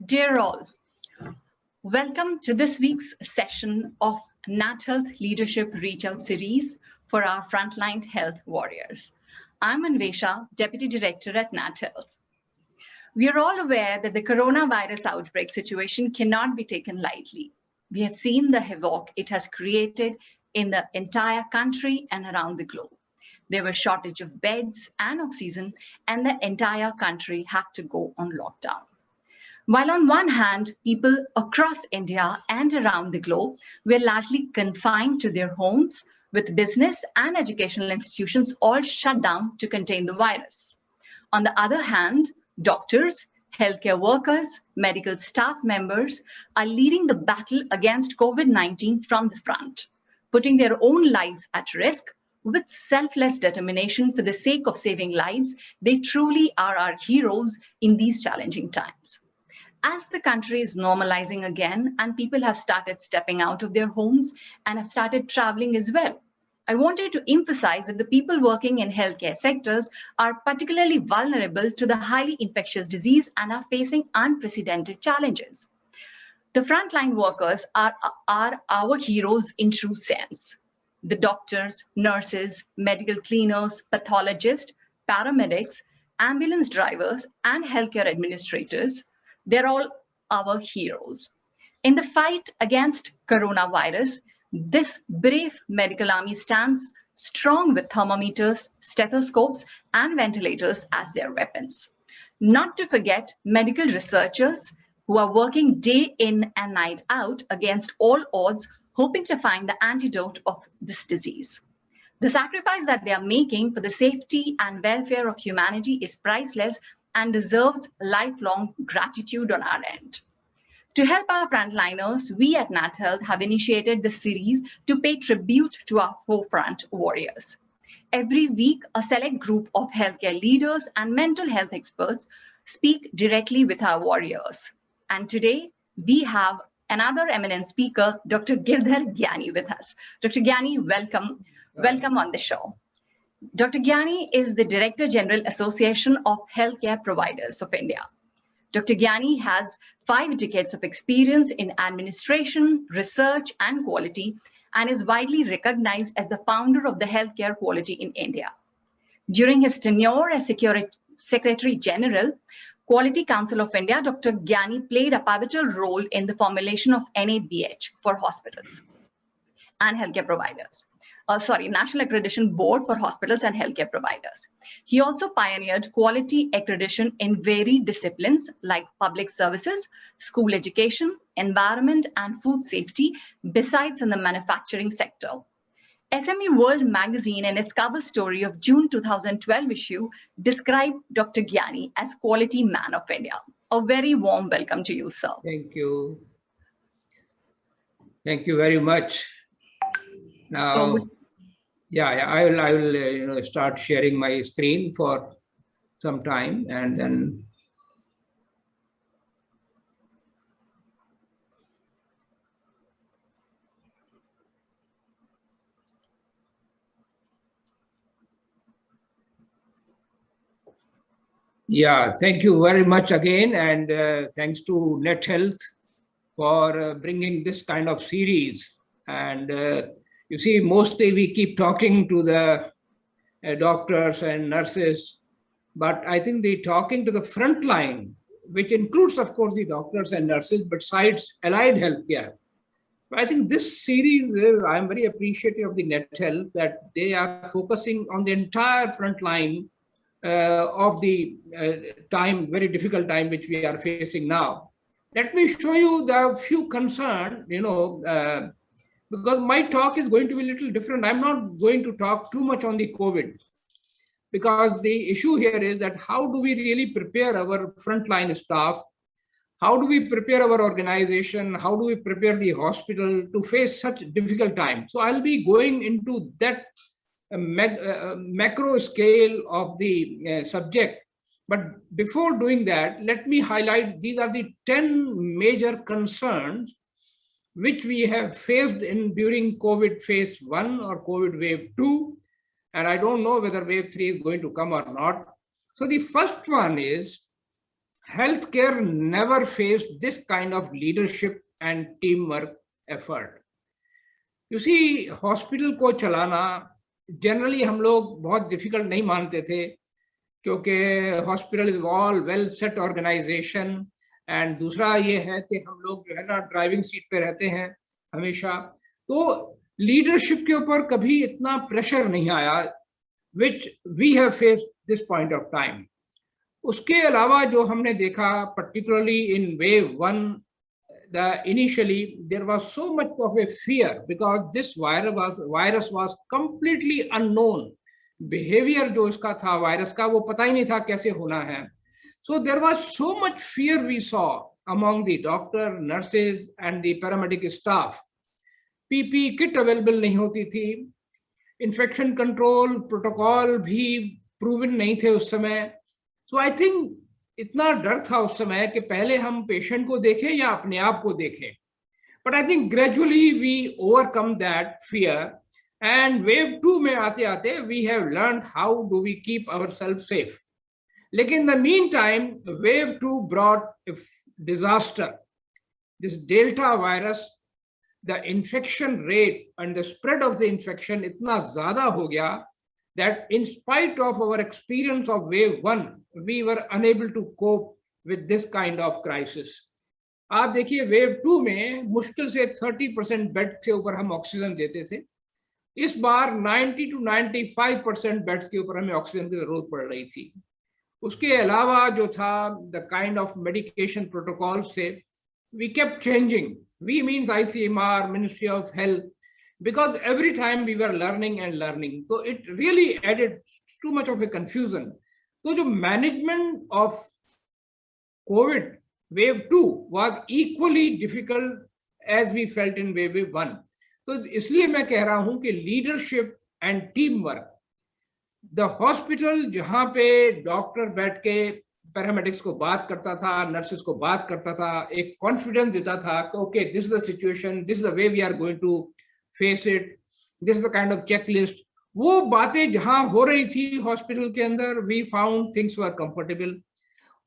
Dear all, welcome to this week's session of Nat Health Leadership Reach Out series for our frontline health warriors. I'm Anvesha, Deputy Director at Nat Health. We are all aware that the coronavirus outbreak situation cannot be taken lightly. We have seen the havoc it has created in the entire country and around the globe. There was shortage of beds and oxygen, and the entire country had to go on lockdown. While on one hand, people across India and around the globe were largely confined to their homes, with business and educational institutions all shut down to contain the virus. On the other hand, doctors, healthcare workers, medical staff members are leading the battle against COVID-19 from the front, putting their own lives at risk with selfless determination for the sake of saving lives. They truly are our heroes in these challenging times. As the country is normalizing again and people have started stepping out of their homes and have started traveling as well, I wanted to emphasize that the people working in healthcare sectors are particularly vulnerable to the highly infectious disease and are facing unprecedented challenges. The frontline workers are our heroes in true sense. The doctors, nurses, medical cleaners, pathologists, paramedics, ambulance drivers, and healthcare administrators, they're all our heroes. In the fight against coronavirus, this brave medical army stands strong with thermometers, stethoscopes, and ventilators as their weapons. Not to forget medical researchers who are working day in and night out against all odds, hoping to find the antidote of this disease. The sacrifice that they are making for the safety and welfare of humanity is priceless and deserves lifelong gratitude on our end. To help our frontliners, we at Nat Health have initiated this series to pay tribute to our forefront warriors. Every week, a select group of healthcare leaders and mental health experts speak directly with our warriors. And today, we have another eminent speaker, Dr. Girdhar Gyani, with us. Dr. Gyani, welcome. Welcome on the show. Dr. Gyani is the Director General Association of Healthcare Providers of India. Dr. Gyani has 5 decades of experience in administration, research, and quality, and is widely recognized as the founder of the healthcare quality in India. During his tenure as Secretary General, Quality Council of India, Dr. Gyani played a pivotal role in the formulation of NABH for hospitals and healthcare providers. National Accreditation Board for Hospitals and Healthcare Providers. He also pioneered quality accreditation in varied disciplines like public services, school education, environment, and food safety, besides in the manufacturing sector. SME World magazine, in its cover story of June 2012 issue, described Dr. Gyani as Quality Man of India. A very warm welcome to you, sir. Thank you. Thank you very much. Now, I will start sharing my screen for some time, and then thank you very much again, and thanks to Nat Health for bringing this kind of series. And you see, mostly we keep talking to the doctors and nurses, but I think the talking to the front line, which includes, of course, the doctors and nurses, besides allied healthcare. I think this series, I'm very appreciative of the Nat Health that they are focusing on the entire front line of the very difficult time which we are facing now. Let me show you the few concerns, because my talk is going to be a little different. I'm not going to talk too much on the COVID, because the issue here is that how do we really prepare our frontline staff? How do we prepare our organization? How do we prepare the hospital to face such difficult times? So I'll be going into that macro scale of the subject. But before doing that, let me highlight these are the 10 major concerns which we have faced during COVID phase 1 or COVID wave 2. And I don't know whether wave 3 is going to come or not. So the first one is healthcare never faced this kind of leadership and teamwork effort. You see, hospital को चलाना generally हम लोग बहुत difficult नहीं मानते थे, क्योंकि hospital is all well set organization, and दूसरा ये है कि हम लोग जो है ना ड्राइविंग सीट पे रहते हैं हमेशा, तो लीडरशिप के ऊपर कभी इतना प्रेशर नहीं आया which we have faced this point of time. उसके अलावा जो हमने देखा particularly in wave 1, initially there was so much of a fear because this virus was completely unknown. Behavior जो इसका था वायरस का वो पता ही नहीं था कैसे होना है. So there was so much fear we saw among the doctor, nurses and the paramedic staff. PPE kit available नहीं होती थी. Infection control protocol भी proven नहीं थे उस समय. So I think इतना डर था उस समय कि पहले हम पेशेंट को देखें या अपने आप को देखें. But I think gradually we overcome that fear, and wave 2 में आते आते we have learned how do we keep ourselves safe. लेकिन in the meantime wave 2 brought a disaster. This Delta virus, the infection rate and the spread of the infection इतना ज़्यादा हो गया that in spite of our experience of wave 1, we were unable to cope with this kind of crisis. आप देखिए wave 2 में मुश्किल से 30% bed से ऊपर हम ऑक्सीजन देते थे. इस बार 90 to 95% बेड्स के ऊपर हमें ऑक्सीजन की जरूरत पड़ रही थी. उसके अलावा जो था the kind of medication protocol से we kept changing. We means ICMR, Ministry of Health, because every time we were learning and learning. So it really added too much of a confusion. So the management of COVID wave 2 was equally difficult as we felt in wave 1. So इसलिए मैं कह रहा हूँ कि leadership and teamwork, the hospital जहाँ पे doctor बैठ के पैरामेडिक्स को बात करता था, नर्सेस को बात करता था, एक कॉन्फिडेंस देता था कि okay this is the situation, this is the way we are going to face it, this is the kind of checklist. वो बातें जहां हो रही थी हॉस्पिटल के अंदर, we found things were comfortable.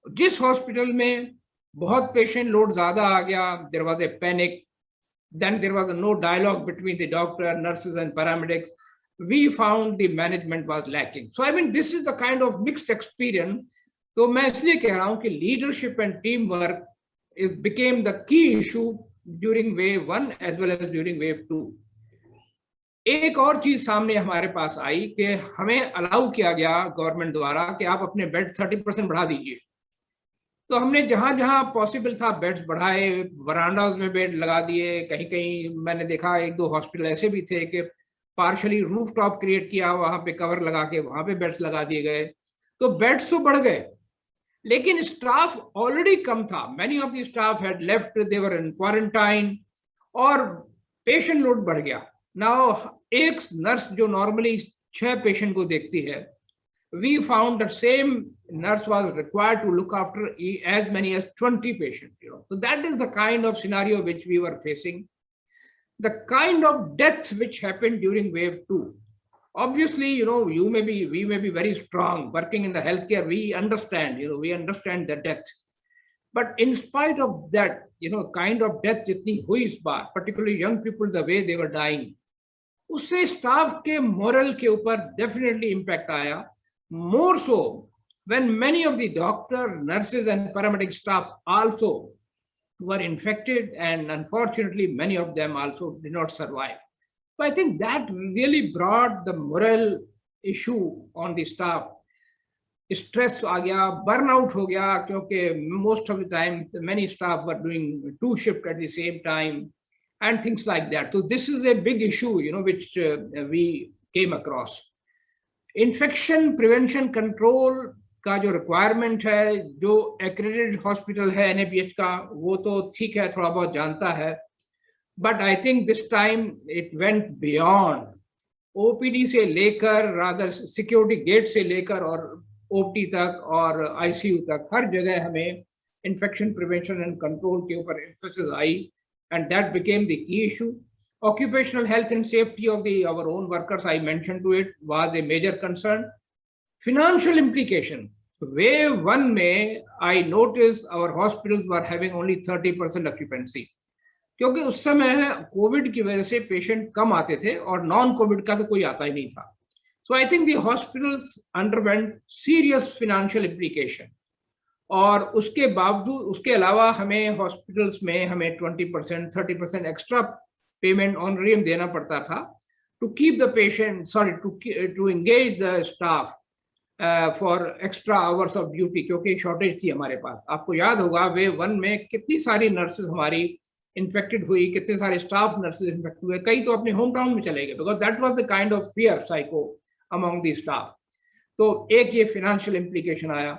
जिस हॉस्पिटल में बहुत पेशेंट लोड ज्यादा आ गया, there was a panic, then there was no dialogue between the doctor, nurses and paramedics. We found the management was lacking. So I mean this is the kind of mixed experience. तो मैं इसलिए कह रहा हूं कि leadership and team work became the key issue during wave 1 as well as during wave 2. एक और चीज सामने हमारे पास आई कि हमें अलाउ किया गया गवर्नमेंट द्वारा कि आप अपने बेड 30% बढ़ा दीजिए. तो हमने जहां जहां पॉसिबल था बेड्स बढ़ाए, वरांडाज में बेड लगा दिए. कहीं कहीं मैंने देखा 1-2 हॉस्पिटल ऐसे भी थे कि पार्शली रूफ टॉप क्रिएट किया, वहां पे कवर लगा के वहां पे बेड्स लगा दिए गए. तो बेड्स तो बढ़ गए, लेकिन स्टाफ ऑलरेडी कम था. Many of the staff had left, they were in quarantine, और पेशेंट लोड बढ़ गया. नाउ एक नर्स जो नॉर्मली 6 पेशेंट को देखती है, we found the same nurse was required to look after as many as 20 patients. So that is the kind of scenario which we were facing. The kind of death which happened during wave 2. Obviously, we may be very strong working in the healthcare. We understand, we understand the death. But in spite of that, kind of death jitni hui is baar, particularly young people, the way they were dying, usse staff ke moral ke upar definitely impact aaya. More so when many of the doctor, nurses and paramedic staff also were infected, and unfortunately many of them also did not survive. So I think that really brought the moral issue on the staff. Stress aa gaya, burnout ho gaya, kyunki most of the time many staff were doing 2 shifts at the same time and things like that. So this is a big issue, which we came across. Infection prevention control का जो requirement है, जो accredited hospital है NABH का, वो तो ठीक है, थोड़ा बहुत जानता है. But I think this time it went beyond. OPD से लेकर, रादर सिक्योरिटी गेट से लेकर और OT तक और ICU तक, हर जगह हमें इन्फेक्शन प्रिवेंशन एंड कंट्रोल के ऊपर emphasis I, and that became the key issue. Occupational health and safety of our own workers, I mentioned to it, was a major concern. Financial implication, wave 1 में I noticed our hospitals were having only 30% occupancy, क्योंकि उस समय Covid की वजह से patient कम आते थे और नॉन कोविड का तो कोई आता ही नहीं था. So I think the hospitals underwent serious financial implication. और उसके बावजूद, उसके अलावा हमें हॉस्पिटल्स में हमें 20% 30% एक्स्ट्रा पेमेंट ऑनरेरियम देना पड़ता था to keep the patient, sorry, to engage the staff for extra hours of duty, क्योंकि शॉर्टेज थी हमारे पास. आपको याद होगा वेव 1 में कितनी सारी नर्सेज हमारी इन्फेक्टेड हुई, कितने सारे स्टाफ नर्सेज इन्फेक्ट हुए, कई तो अपने होम टाउन में चले गए, because that was the kind of fear psycho among the staff. तो एक ये फिनेंशियल इम्प्लीकेशन आया.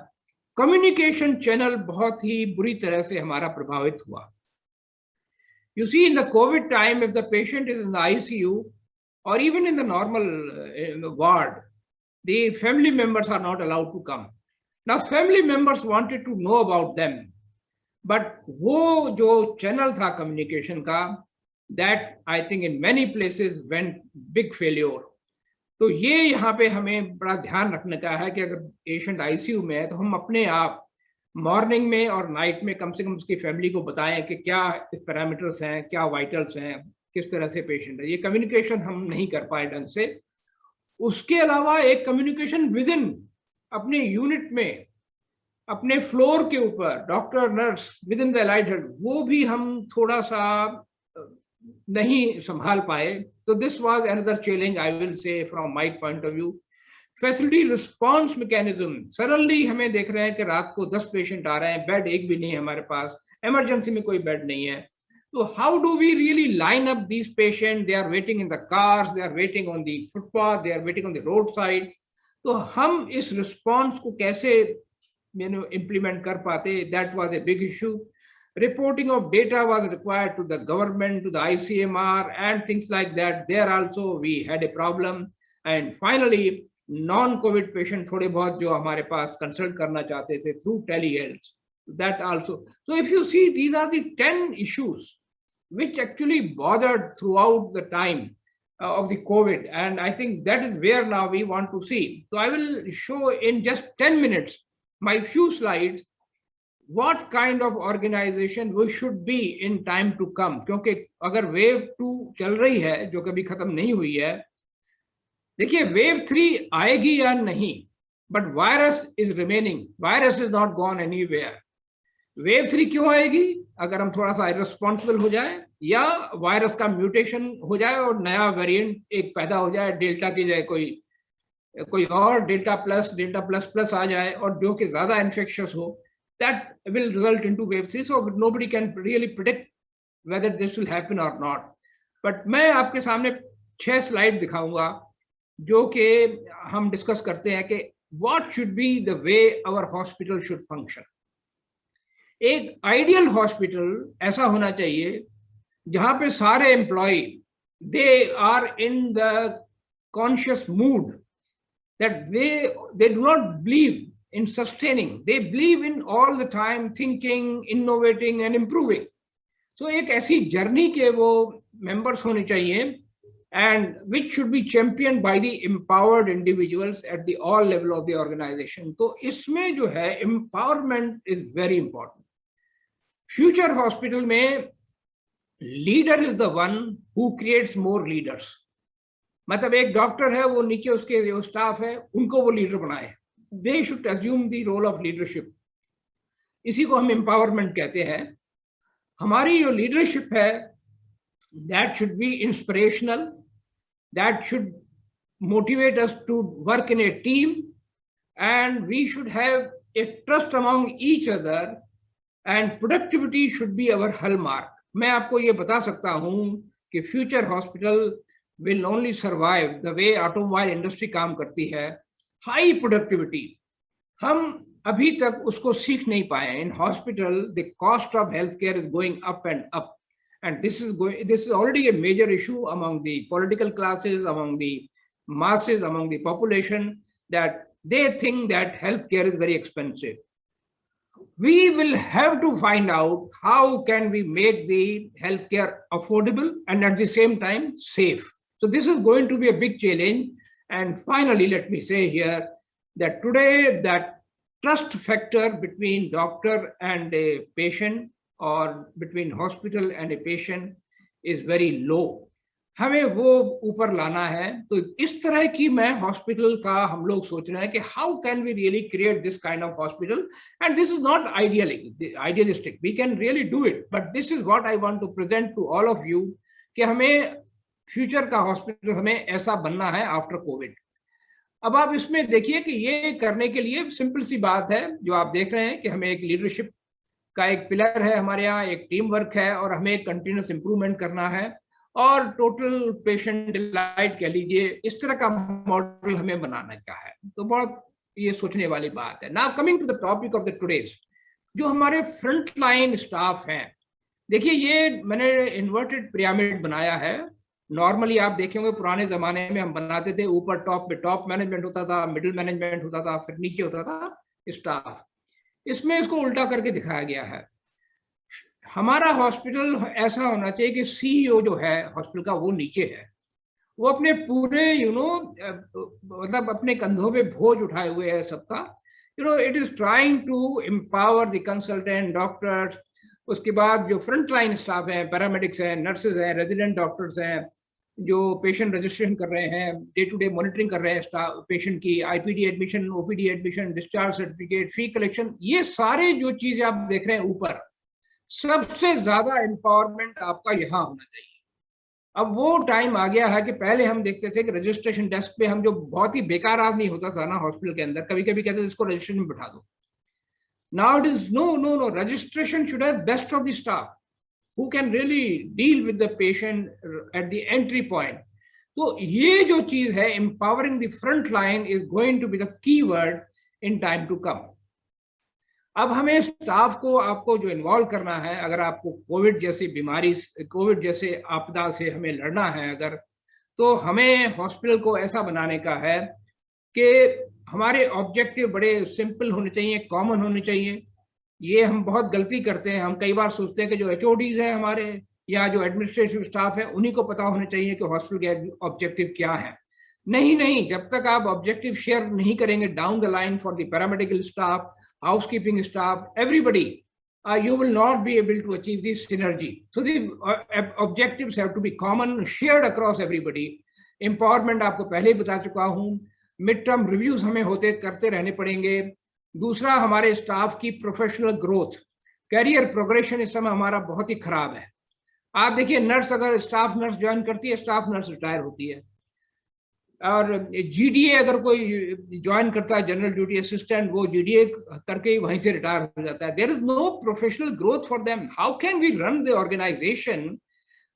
कम्युनिकेशन चैनल बहुत ही बुरी तरह से हमारा प्रभावित हुआ. You see, in the COVID time, if the patient is in the ICU or even in the normal ward, the family members are not allowed to come. Now, family members wanted to know about them, but वो जो channel था communication का, that I think in many places went big failure. तो ये यहाँ पे हमें बड़ा ध्यान रखने का है कि अगर पेशेंट आईसीयू में है तो हम अपने आप मॉर्निंग में और नाइट में कम से कम उसकी फैमिली को बताएं कि क्या इस पैरामीटर्स हैं, क्या वाइटल्स हैं, किस तरह से पेशेंट है. ये कम्युनिकेशन हम नहीं कर पाए ढंग से. उसके अलावा एक कम्युनिकेशन विद इन अपने यूनिट में, अपने फ्लोर के ऊपर, doctor nurse with in the allied health, वो भी हम थोड़ा सा नहीं संभाल पाए. तो this was another challenge, I will से, from my point of view. Facility response mechanism, suddenly हमें देख रहे हैं कि रात को 10 पेशेंट आ रहे हैं, बेड एक भी नहीं है हमारे पास, इमरजेंसी में कोई बेड नहीं है. तो how do we really line up these patient? They are waiting in the cars, they are waiting on the footpath, they are waiting on the road side. तो हम इस रिस्पॉन्स को कैसे इम्प्लीमेंट कर पाते? That was a big issue. Reporting of data was required to the government, to the ICMR and things like that. There also we had a problem. And finally, non-COVID patient थोड़े बहुत जो हमारे पास consult करना चाहते थे through telehealth, that also. So if you see, these are the 10 issues which actually bothered throughout the time of the COVID. And I think that is where now we want to see. So I will show in just 10 minutes my few slides what kind of organization we should be in time to come. क्योंकि अगर wave 2 चल रही है जो कभी खत्म नहीं हुई है, देखिए वेव 3 आएगी या नहीं, but virus is remaining, virus is not gone anywhere. Wave 3 क्यों आएगी? अगर हम थोड़ा सा इररिस्पॉन्सिबल हो जाए या वायरस का म्यूटेशन हो जाए और नया वेरिएंट एक पैदा हो जाए, डेल्टा की जाए कोई और डेल्टा प्लस प्लस आ जाए और जो कि ज्यादा इन्फेक्शियस हो, that will result into wave 3. So nobody can really predict whether this will happen or not. But मैं आपके सामने 6 स्लाइड दिखाऊंगा जो कि हम डिस्कस करते हैं कि what should be the way our hospital should function. एक आइडियल हॉस्पिटल ऐसा होना चाहिए जहां पे सारे employ they are in the conscious mood that they do not believe in sustaining, they believe in all the time thinking, innovating and improving. So एक ऐसी journey के वो members होने चाहिए and which should be championed by the empowered individuals at the all level of the organization. तो इसमें जो है empowerment is very important. Future hospital में leader is the one who creates more leaders. मतलब एक doctor है, वो नीचे उसके जो स्टाफ है उनको वो लीडर बनाए. They should assume the role of leadership. इसी को हम empowerment कहते हैं. हमारी जो leadership है, that should be inspirational, that should motivate us to work in a team, and we should have a trust among each other, and productivity should be our hallmark. मैं आपको ये बता सकता हूँ कि future hospital will only survive the way automobile industry काम करती है. हाई प्रोडक्टिविटी हम अभी तक उसको सीख नहीं पाए. In hospital the cost of health care is going up and this is already a major issue among the political classes, among the masses, among the population, that they think that health care is very expensive. We will have to find out how can we make the health care affordable and at the same time safe. So this is going to be a big challenge. And finally, let me say here that today that trust factor between doctor and a patient or between hospital and a patient is very low. हमें वो ऊपर लाना है. तो इस तरह की मैं हॉस्पिटल का हम लोग सोच रहे हैं कि how can we really create this kind of hospital. And this is not idealistic, we can really do it, but this is what I want to present to all of you कि हमें future का hospital हमें ऐसा बनना है after Covid. अब आप इसमें देखिए कि ये करने के लिए सिंपल सी बात है जो आप देख रहे हैं कि हमें एक लीडरशिप का एक पिलर है, हमारे यहाँ एक टीम वर्क है और हमें एक कंटिन्यूस इंप्रूवमेंट करना है और टोटल पेशेंट डिलाइट कह लीजिए, इस तरह का मॉडल हमें बनाने का है. तो बहुत ये सोचने वाली बात है. Now coming to the topic of the today's, जो हमारे फ्रंट लाइन स्टाफ हैं, देखिए ये मैंने इन्वर्टेड पिरामिड बनाया है. नॉर्मली आप देखेंगे पुराने जमाने में हम बनाते थे ऊपर टॉप पे टॉप मैनेजमेंट होता था, मिडिल मैनेजमेंट होता था, फिर नीचे होता था स्टाफ. इसमें इसको उल्टा करके दिखाया गया है. हमारा हॉस्पिटल ऐसा होना चाहिए कि सीईओ जो है हॉस्पिटल का वो नीचे है, वो अपने पूरे मतलब अपने कंधों पे बोझ उठाए हुए है सबका. It is trying to empower the consultant doctors. उसके बाद जो फ्रंट लाइन स्टाफ हैं, पैरामेडिक्स हैं, नर्सेज हैं, रेजिडेंट डॉक्टर्स हैं, जो पेशेंट रजिस्ट्रेशन कर रहे हैं, डे टू डे मॉनिटरिंग कर रहे हैं स्टाफ पेशेंट की, IPD admission, OPD admission, discharge certificate, फी कलेक्शन, ये सारे जो चीजें आप देख रहे हैं ऊपर, सबसे ज्यादा एम्पावरमेंट आपका यहाँ होना चाहिए. अब वो टाइम आ गया है कि पहले हम देखते थे कि रजिस्ट्रेशन डेस्क पे हम जो बहुत ही बेकार आदमी होता था ना हॉस्पिटल के अंदर, कभी कभी कहते थे इसको रजिस्ट्रेशन में बिठा दो. Now it is no. Registration should have best of the staff who can really deal with the patient at the entry point. तो ये जो चीज है empowering the front line is going to be the key word in time to come. अब हमें staff को आपको जो इन्वॉल्व करना है, अगर आपको कोविड जैसी बीमारी, कोविड जैसे आपदा से हमें लड़ना है अगर, तो हमें हॉस्पिटल को ऐसा बनाने का है कि हमारे ऑब्जेक्टिव बड़े सिंपल होने चाहिए, कॉमन होने चाहिए. ये हम बहुत गलती करते हैं. हम कई बार सोचते हैं कि जो एचओडीज हैं हमारे या जो एडमिनिस्ट्रेटिव स्टाफ है उन्हीं को पता होने चाहिए कि हॉस्पिटल के ऑब्जेक्टिव क्या है. नहीं, जब तक आप ऑब्जेक्टिव शेयर नहीं करेंगे down the line for the paramedical staff, housekeeping staff, everybody, you will not be able to achieve this synergy. So the objectives have to be common, shared across everybody. Empowerment आपको पहले ही बता चुका हूँ. Mid term reviews हमें होते करते रहने पड़ेंगे. दूसरा, हमारे स्टाफ की प्रोफेशनल ग्रोथ, कैरियर प्रोग्रेशन इस समय हमारा बहुत ही खराब है. आप देखिए नर्स, अगर स्टाफ नर्स ज्वाइन करती है, स्टाफ नर्स रिटायर होती है. और जीडीए अगर कोई ज्वाइन करता है, जनरल ड्यूटी असिस्टेंट, वो जीडीए करके ही वहीं से रिटायर हो जाता है. There is no professional growth for them. How can we run the organisation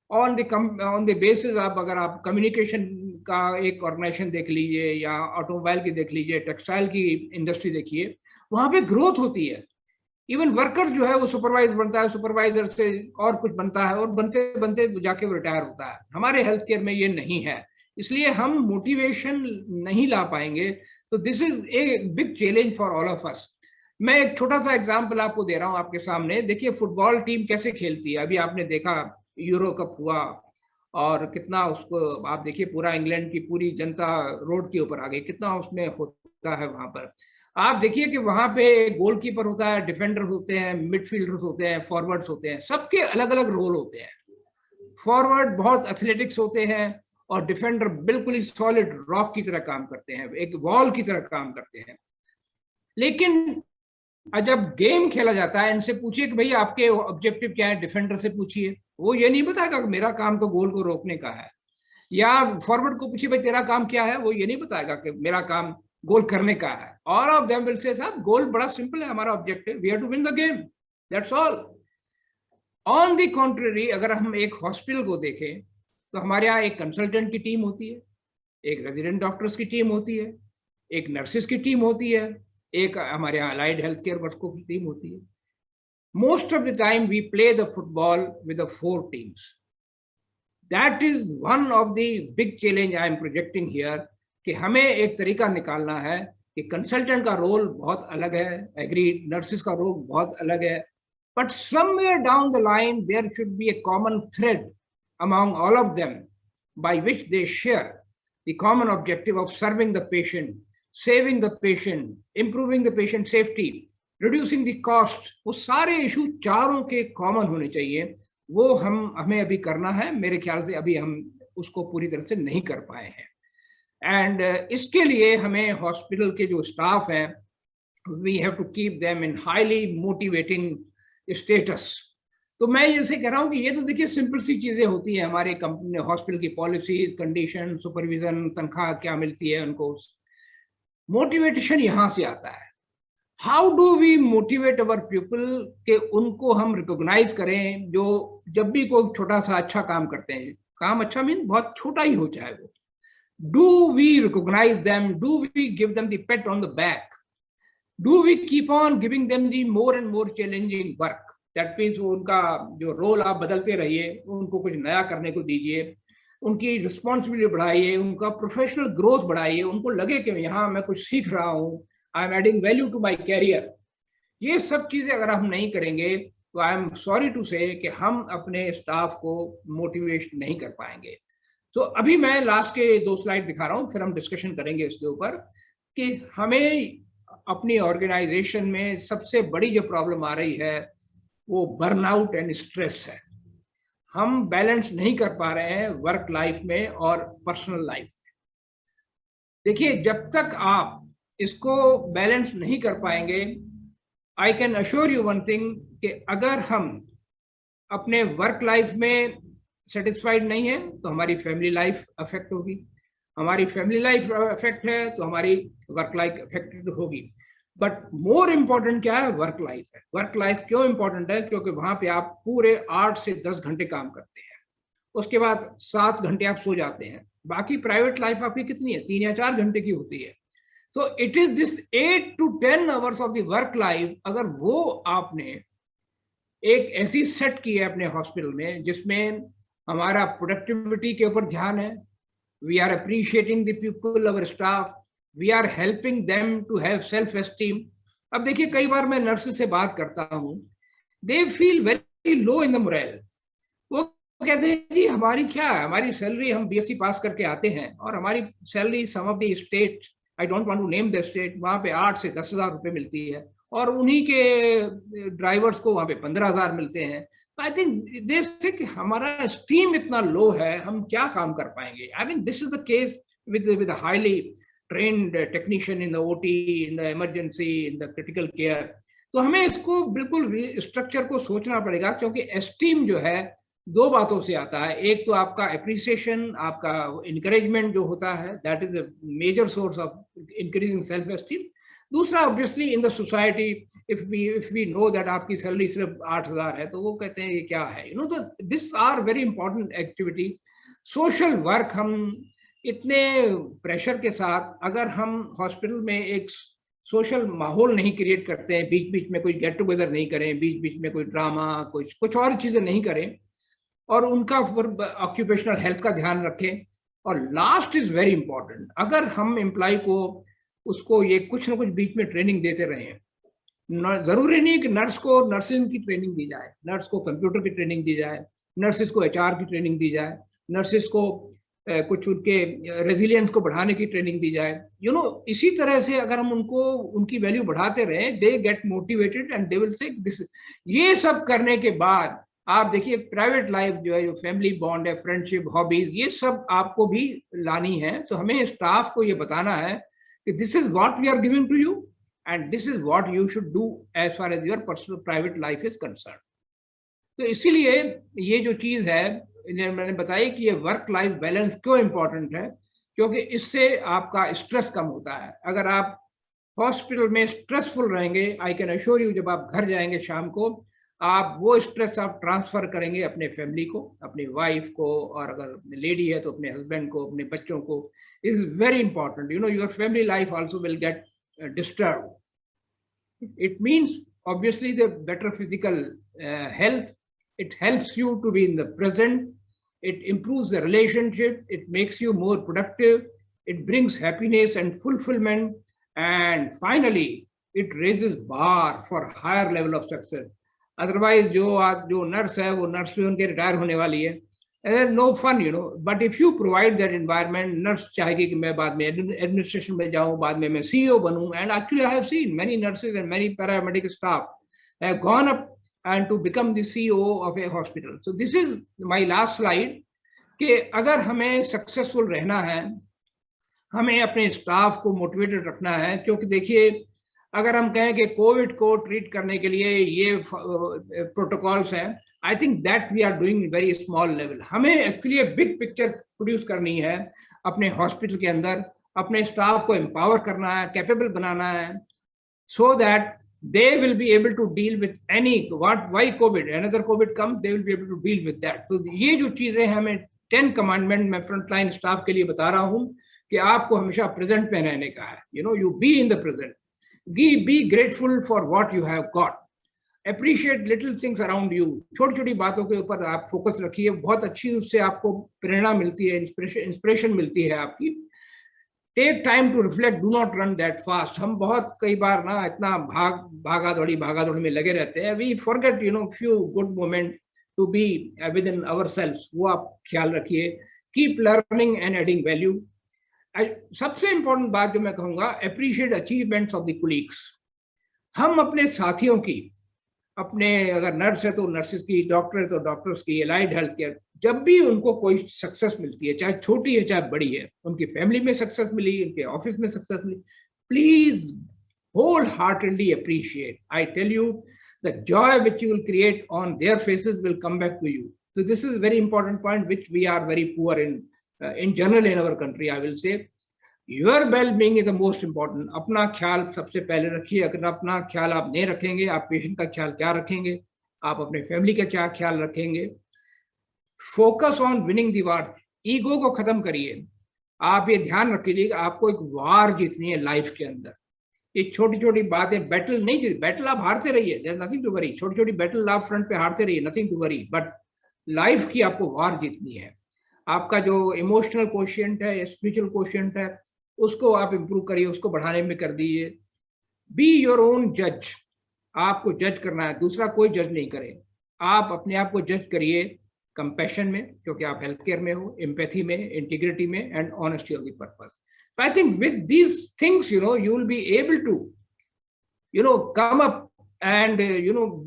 on the basis. आप अगर आप कम्युनिकेशन का एक ऑर्गेनाइजेशन देख लीजिए या ऑटोमोबाइल की देख लीजिए, टेक्सटाइल की इंडस्ट्री देखिए, वहां पे ग्रोथ होती है. इवन वर्कर जो है वो सुपरवाइजर बनता है, सुपरवाइजर से और कुछ बनता है और बनते बनते जाके वो रिटायर होता है. हमारे हेल्थ केयर में ये नहीं है, इसलिए हम मोटिवेशन नहीं ला पाएंगे. तो this is a big challenge for all of us. मैं एक छोटा सा एग्जांपल आपको दे रहा हूँ आपके सामने. देखिए फुटबॉल टीम कैसे खेलती है. अभी आपने देखा यूरो कप हुआ और कितना उसको आप देखिए, पूरा इंग्लैंड की पूरी जनता रोड के ऊपर आ गई, कितना उसमें होता है वहां पर. आप देखिए कि वहां पे गोलकीपर होता है, डिफेंडर होते हैं, मिडफील्डर्स होते हैं, फॉरवर्ड्स होते हैं, सबके अलग अलग रोल होते हैं. फॉरवर्ड बहुत एथलेटिक्स होते हैं और डिफेंडर बिल्कुल ही सॉलिड रॉक की तरह काम करते हैं, एक वॉल की तरह काम करते हैं. लेकिन जब गेम खेला जाता है, इनसे पूछिए कि भाई आपके ऑब्जेक्टिव क्या है, डिफेंडर से पूछिए, वो ये नहीं बताएगा कि मेरा काम तो गोल को रोकने का है. या फॉरवर्ड को पूछिए भाई तेरा काम क्या है, वो ये नहीं बताएगा कि मेरा काम गोल करने का है. All of them will say साहब गोल बड़ा सिंपल है, हमारा objective we have to win the game, that's all. On the contrary, अगर हम एक हॉस्पिटल को देखें तो हमारे यहाँ एक कंसल्टेंट की टीम होती है, एक रेजिडेंट डॉक्टर्स की टीम होती है, एक नर्सेस की टीम होती है, एक हमारे यहाँ अलाइड हेल्थ केयर वर्कर्स की टीम होती है. Most of the time we play the football with the 4 teams. That is one of the big challenge I am projecting here, कि हमें एक तरीका निकालना है कि कंसल्टेंट का रोल बहुत अलग है, एग्री, नर्सेस का रोल बहुत अलग है, but somewhere down the line there should be a common thread among all of them by which they share the common objective of serving the patient, saving the patient, improving the patient safety, reducing the cost, वो सारे issue चारों के common होने चाहिए। वो हमें अभी करना है। मेरे ख्याल से अभी हम उसको पूरी तरह से नहीं कर पाए हैं। एंड इसके लिए हमें हॉस्पिटल के जो स्टाफ हैं, we have to keep them in highly motivating status. तो मैं ये से कह रहा हूँ कि ये तो देखिए सिंपल सी चीजें होती है हमारे कंपनी हॉस्पिटल की, पॉलिसीज, कंडीशन, सुपरविजन, तनख्वाह क्या मिलती है उनको। मोटिवेशन यहाँ से आता है। How do we motivate our people के उनको हम रिकॉग्नाइज करें, जो जब भी कोई छोटा सा अच्छा काम करते हैं, काम अच्छा मीन बहुत छोटा ही हो चाहे वो, do we recognise them, do we give them the pat on the back, do we keep on giving them the more and more challenging work. That means उनका जो रोल आप बदलते रहिए, उनको कुछ नया करने को दीजिए, उनकी रिस्पॉन्सिबिलिटी बढ़ाइए, उनका प्रोफेशनल ग्रोथ बढ़ाइए, उनको लगे कि यहाँ मैं कुछ सीख रहा हूँ, I am adding value to my career. ये सब चीजें अगर हम नहीं करेंगे तो आई एम सॉरी टू से कि हम अपने स्टाफ को मोटिवेट नहीं कर पाएंगे। तो अभी मैं लास्ट के 2 स्लाइड दिखा रहा हूँ, फिर हम डिस्कशन करेंगे इसके ऊपर कि हमें अपनी ऑर्गेनाइजेशन में सबसे बड़ी जो प्रॉब्लम आ रही है वो बर्नआउट एंड स्ट्रेस है। हम बैलेंस नहीं कर पा रहे हैं वर्क लाइफ में और पर्सनल लाइफ में। देखिए, जब तक आप इसको बैलेंस नहीं कर पाएंगे, I can assure you one thing कि अगर हम अपने वर्क लाइफ में सेटिस्फाइड नहीं है तो हमारी फैमिली लाइफ अफेक्ट होगी, हमारी फैमिली लाइफ अफेक्ट है तो हमारी वर्क लाइफ अफेक्टेड होगी। बट मोर इम्पॉर्टेंट क्या है? वर्क लाइफ है। वर्क लाइफ क्यों इम्पॉर्टेंट है? क्योंकि वहां पे आप पूरे 8 से 10 घंटे काम करते हैं, उसके बाद 7 घंटे आप सो जाते हैं, बाकी प्राइवेट लाइफ आपकी कितनी है? 3 या 4 घंटे की होती है। तो it is this 8 to 10 hours of the work life, अगर वो आपने एक ऐसी सेट की है अपने हॉस्पिटल में जिसमें हमारा प्रोडक्टिविटी के ऊपर ध्यान है, we are appreciating the people, our staff, we are helping them to have self esteem. अब देखिए, कई बार मैं नर्सेस से बात करता हूँ, they feel very low in the moral. वो कहते हैं जी हमारी क्या है, हमारी सैलरी, हम बीएससी पास करके आते हैं और हमारी salary some of the state, I don't want to name the state, वहाँ पे 8 से 10,000 रुपये मिलती है और उन्हीं के ड्राइवर्स को वहाँ पे 15,000 मिलते हैं। आई थिंक देश कि हमारा स्टीम इतना लो है, हम क्या काम कर पाएंगे? I mean this is the case with highly trained technician in the OT, in the emergency, in the critical care. तो हमें इसको बिल्कुल स्ट्रक्चर को सोचना पड़ेगा, क्योंकि एस्टीम जो है 2 बातों से आता है। एक तो आपका अप्रिसिएशन, आपका इनकरेजमेंट जो होता है, that is the major source of increasing self esteem. दूसरा, obviously in the society, if we know that आपकी सैलरी सिर्फ 8,000 है तो वो कहते हैं ये क्या है, यू नो। तो this are very important activity. Social work, हम इतने प्रेशर के साथ अगर हम हॉस्पिटल में एक सोशल माहौल नहीं क्रिएट करते हैं, बीच बीच में कोई गेट टुगेदर नहीं करें, बीच बीच में कोई ड्रामा, कुछ और चीज़ें नहीं करें, और उनका ऑक्यूपेशनल हेल्थ का ध्यान रखें। और लास्ट इज वेरी इंपॉर्टेंट, अगर हम एम्प्लॉय को उसको ये कुछ ना कुछ बीच में ट्रेनिंग देते रहें। जरूरी नहीं कि नर्स को नर्सिंग की ट्रेनिंग दी जाए, नर्स को कंप्यूटर की ट्रेनिंग दी जाए, नर्सिस को एचआर की ट्रेनिंग दी जाए, नर्सिस को कुछ उनके रेजिलियंस को बढ़ाने की ट्रेनिंग दी जाए, यू नो। इसी तरह से अगर हम उनको उनकी वैल्यू बढ़ाते रहें, they get motivated and they will say this. ये सब करने के बाद आप देखिए प्राइवेट लाइफ जो है, जो फैमिली बॉन्ड है, फ्रेंडशिप, हॉबीज, ये सब आपको भी लानी है। तो हमें स्टाफ को ये बताना है कि this is what we are giving to you and this is what you should do as far as your personal private life is concern. तो इसीलिए ये जो चीज़ है मैंने बताई कि ये वर्क लाइफ बैलेंस क्यों इम्पोर्टेंट है, क्योंकि इससे आपका स्ट्रेस कम होता है। अगर आप हॉस्पिटल में स्ट्रेसफुल रहेंगे, आई कैन अश्योर यू, जब आप घर जाएंगे शाम को, आप वो स्ट्रेस आप ट्रांसफर करेंगे अपने फैमिली को, अपनी वाइफ को, और अगर लेडी है तो अपने हस्बैंड को, अपने बच्चों को। Is very important, you know, your family life also will get disturb. It means obviously the better physical health, it helps you to be in the present, it improves the relationship, it makes you more productive, it brings happiness and fulfillment, and finally it raises bar for higher level of success. Otherwise जो nurse है वो nurse भी उनके retire होने वाली है, no fun, you know. But if you provide that environment, nurse चाहेगी कि मैं बाद में administration में जाऊँ, बाद में मैं CEO बनूँ, and actually I have seen many nurses and many paramedic staff have gone up and to become the CEO of a hospital. So this is my last slide, कि अगर हमें successful रहना है, हमें अपने स्टाफ को motivated रखना है, क्योंकि देखिए अगर हम कहें कि कोविड को ट्रीट करने के लिए ये प्रोटोकॉल्स हैं, I think that we are doing very small level. हमें एक्चुअली बिग पिक्चर प्रोड्यूस करनी है अपने हॉस्पिटल के अंदर, अपने स्टाफ को एम्पावर करना है, कैपेबल बनाना है, so that they will be able to deal with any why COVID, another COVID comes, they will be able to deal with that. तो ये जो चीजें हमें 10 कमांडमेंट में फ्रंटलाइन स्टाफ के लिए बता रहा हूँ कि आपको हमेशा प्रेजेंट में रहने का है. You no, you be in the present, be grateful for what you have got, appreciate little things around you. छोटी छोटी बातों के ऊपर आप फोकस रखिए, बहुत अच्छी उससे आपको प्रेरणा मिलती है, इंस्पिरेशन मिलती है आपकी. Take time to reflect, do not run that fast. हम बहुत कई बार ना इतना भागा दौड़ी में लगे रहते हैं, we forget you know few good moment to be with in our self. वो आप ख्याल रखिए. Keep learning and adding value. सबसे इंपॉर्टेंट बात जो मैं कहूँगा, appreciate achievements of the colleagues. हम अपने साथियों की, अपने अगर नर्स है तो नर्सेस की, डॉक्टर है तो डॉक्टर्स की, एलाइड हेल्थ केयर, जब भी उनको कोई सक्सेस मिलती है, चाहे छोटी है चाहे बड़ी है, उनकी फैमिली में सक्सेस मिली, उनके ऑफिस में सक्सेस मिली, please whole heartedly appreciate. I tell you, the joy which you will create on their faces will come back to you. So this is a very important point which we are very poor in general in our country. I will say your well-being is the most important. अपना ख्याल सबसे पहले रखिए. अगर अपना ख्याल आप नहीं रखेंगे, आप पेशेंट का ख्याल क्या रखेंगे, आप अपने फैमिली का क्या ख्याल रखेंगे. Focus on winning the war. Ego को खत्म करिए. आप ये ध्यान रखिए, आपको एक वार जीतनी है लाइफ के अंदर. ये छोटी छोटी बातें, बैटल नहीं जीत, बैटल आप हारते रहिए, देयर नथिंग टू वरी. छोटी छोटी बैटल आप फ्रंट पे हारते रहिए, nothing to worry. But life की आपको वार जीतनी है. आपका जो इमोशनल कोशिएंट है, स्पिरिचुअल कोशिएंट है, उसको आप इम्प्रूव करिए, उसको बढ़ाने में कर दीजिए. बी योर ओन जज. आपको जज करना है, दूसरा कोई जज नहीं करे. आप अपने आप को जज करिए कंपैशन में, क्योंकि आप हेल्थ केयर में हो, एम्पैथी में, इंटीग्रिटी में, and honesty of the purpose. I think with these things you will be able to come up and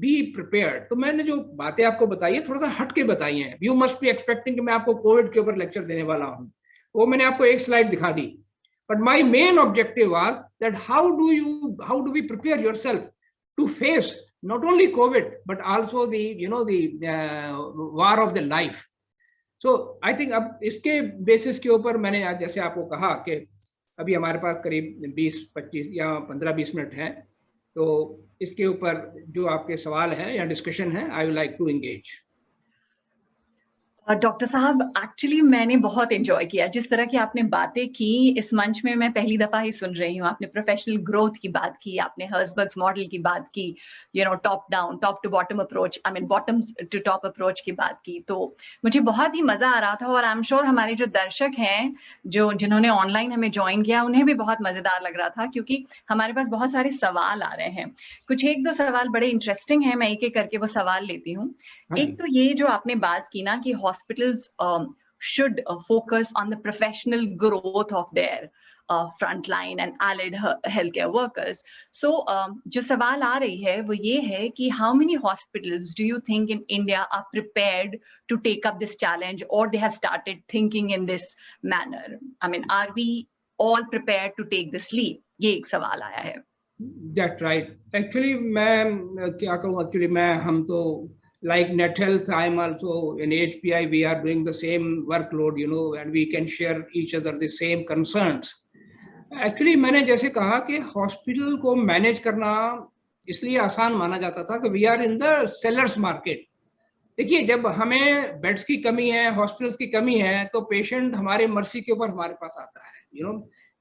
be prepared. तो मैंने जो बातें आपको बताई है, थोड़ा सा हट के बताई हैं. यू मस्ट बी एक्सपेक्टिंग कि मैं आपको कोविड के ऊपर लेक्चर देने वाला हूँ. वो मैंने आपको एक स्लाइड दिखा दी. But my main objective was that how do we prepare yourself to face not only COVID but also the war of the life. So I think अब इसके बेसिस के ऊपर मैंने आज जैसे आपको कहा कि अभी हमारे पास करीब 20-25 या 15-20 मिनट हैं, तो इसके ऊपर जो आपके सवाल हैं या डिस्कशन है, I would like to engage. Doctor साहब, एक्चुअली मैंने बहुत एंजॉय किया जिस तरह की आपने बातें की. इस मंच में मैं पहली दफा ही सुन रही हूँ. आपने प्रोफेशनल ग्रोथ की बात की, आपने हर्सबर्ग्स मॉडल की बात की, top down, top to bottom approach, I mean bottom to top approach की बात की. तो मुझे बहुत ही मजा आ रहा था, और आई एम श्योर हमारे जो दर्शक हैं, जिन्होंने ऑनलाइन हमें ज्वाइन किया, उन्हें भी बहुत मजेदार लग रहा था, क्योंकि हमारे पास बहुत सारे सवाल आ रहे हैं. कुछ एक दो सवाल बड़े इंटरेस्टिंग है, मैं एक एक करके वो सवाल लेती हूँ. एक तो ये जो आपने बात की ना कि hospitals should focus on the professional growth of their frontline and allied healthcare workers. So जो सवाल आ रही है वो ये है कि how many hospitals do you think in India are prepared to take up this challenge, or they have started thinking in this manner? I mean, are we all prepared to take this leap? ये एक सवाल आया है. That's right. Actually मैं क्या कहूँ, actually हम तो like NetHealth, I'm also in HPI, we are doing the same workload, and we can share each other the same concerns. Actually, मैंने जैसे कहा कि हॉस्पिटल को मैनेज करना इसलिए आसान माना जाता था कि we are in the sellers market. देखिए, जब हमें बेड्स की कमी है, हॉस्पिटल्स की कमी है, तो पेशेंट हमारे मर्जी के ऊपर हमारे पास आता है.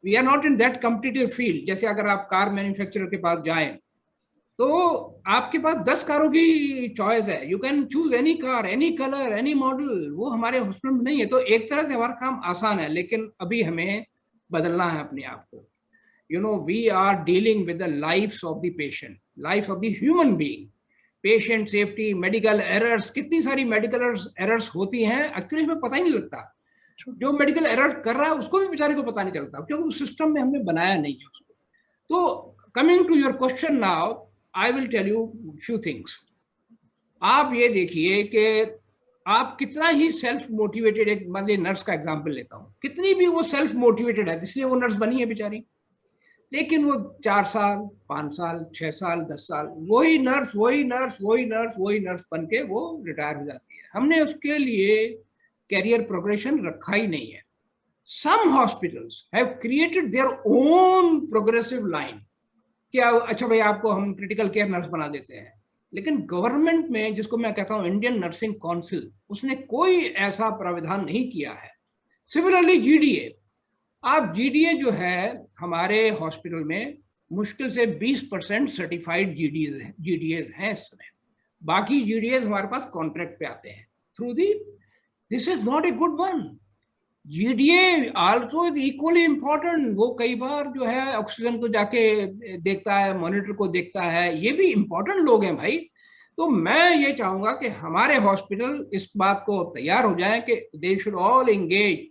We are not in that competitive field. जैसे अगर आप कार मैन्युफैक्चरर के पास जाएं, तो आपके पास 10 कारों की चॉइस है. You can choose any car, any colour, any model. वो हमारे हॉस्पिटल में नहीं है. तो एक तरह से हमारा काम आसान है, लेकिन अभी हमें बदलना है अपने आप को. We are dealing with the lifes of the patient, life of the human being. Patient safety, medical errors, कितनी सारी मेडिकल एरर्स होती हैं, एक्चुअली हमें पता ही नहीं लगता। जो मेडिकल एरर कर रहा है उसको भी बेचारे को पता नहीं चलता, क्योंकि उस सिस्टम में हमने बनाया नहीं है उसको। तो coming to your question now, I will tell you few things. आप ये देखिए कि आप कितना ही सेल्फ मोटिवेटेड, एक मतलब नर्स का एग्जांपल लेता हूँ, कितनी भी वो सेल्फ मोटिवेटेड है, इसलिए वो नर्स बनी है बेचारी, लेकिन वो 4 साल 5 साल 6 साल 10 साल वही नर्स बन के वो रिटायर हो जाती है। हमने उसके लिए कैरियर प्रोग्रेशन रखा ही नहीं है। Some hospitals have created their own progressive line, क्या अच्छा भाई आपको हम क्रिटिकल केयर नर्स बना देते हैं, लेकिन गवर्नमेंट में, जिसको मैं कहता हूँ इंडियन नर्सिंग काउंसिल, उसने कोई ऐसा प्रावधान नहीं किया है। सिमिलरली जीडीए, आप जीडीए जो है हमारे हॉस्पिटल में मुश्किल से 20% सर्टिफाइड जीडीएज हैं इस समय, बाकी जीडीएज हमारे पास कॉन्ट्रैक्ट पे आते हैं through the, this is not a good one. GDA also is equally important, वो कई बार जो है ऑक्सीजन को जाके देखता है, मॉनिटर को देखता है, ये भी इम्पोर्टेंट लोग हैं भाई। तो मैं ये चाहूंगा कि हमारे हॉस्पिटल इस बात को तैयार हो जाए कि they should all engage,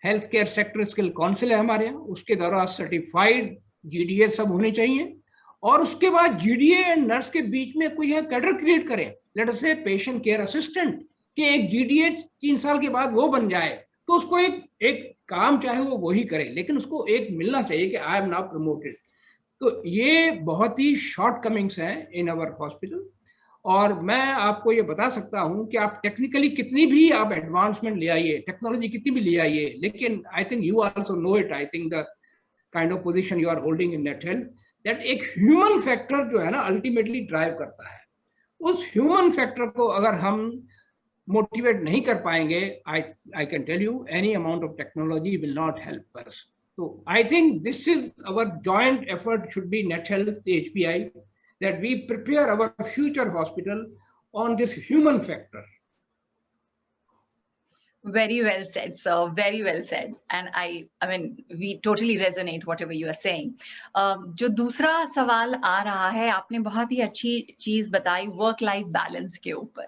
health care sector skill council है हमारे यहाँ, उसके द्वारा सर्टिफाइड जीडीए सब होने चाहिए, और उसके बाद जीडीए एंड नर्स के बीच में कोई है कैडर क्रिएट करें, लेट अस से पेशेंट केयर असिस्टेंट, कि एक जीडीए 3 साल के बाद वो बन जाए, तो उसको एक काम चाहे वो वही करे, लेकिन उसको एक मिलना चाहिए कि आई एम नाउ प्रमोटेड। तो ये बहुत ही शॉर्ट कमिंग्स हैं इन अवर हॉस्पिटल, और मैं आपको ये बता सकता हूं कि आप टेक्निकली कितनी भी आप एडवांसमेंट ले आइए, टेक्नोलॉजी कितनी भी ले आइए, लेकिन I think you also know it, I think the kind of position you are holding in net health, that एक ह्यूमन फैक्टर जो है ना अल्टीमेटली ड्राइव करता है। उस ह्यूमन फैक्टर को अगर हम मोटिवेट नहीं कर पाएंगे, I can tell you any amount of technology will not help us. So I think this is our joint effort should be Net Health, the HPI, that we prepare our future hospital on this human factor. Very well said, sir. Very well said. And I mean, we totally resonate whatever you are saying. जो दूसरा सवाल आ रहा है, आपने बहुत ही अच्छी चीज बताई वर्क लाइफ बैलेंस के ऊपर।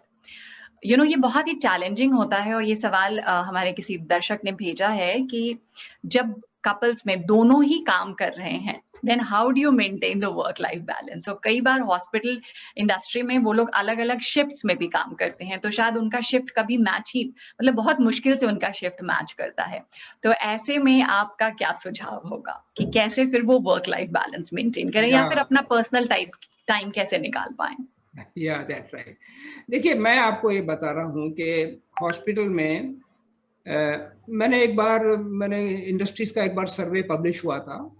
ये बहुत ही चैलेंजिंग होता है, और ये सवाल हमारे किसी दर्शक ने भेजा है कि जब कपल्स में दोनों ही काम कर रहे हैं, then how do you maintain the work life balance. और कई बार हॉस्पिटल इंडस्ट्री में वो लोग अलग अलग शिफ्ट्स में भी काम करते हैं, तो शायद उनका शिफ्ट कभी मैच ही, मतलब बहुत मुश्किल से उनका शिफ्ट मैच करता है। तो ऐसे में आपका क्या सुझाव होगा कि कैसे फिर वो वर्क लाइफ बैलेंस मेंटेन करें, या फिर अपना पर्सनल टाइम कैसे निकाल पाएं? Yeah, that's right. देखिए, मैं आपको ये बता रहा हूँ कि हॉस्पिटल में मैंने इंडस्ट्रीज का एक बार सर्वे पब्लिश हुआ था,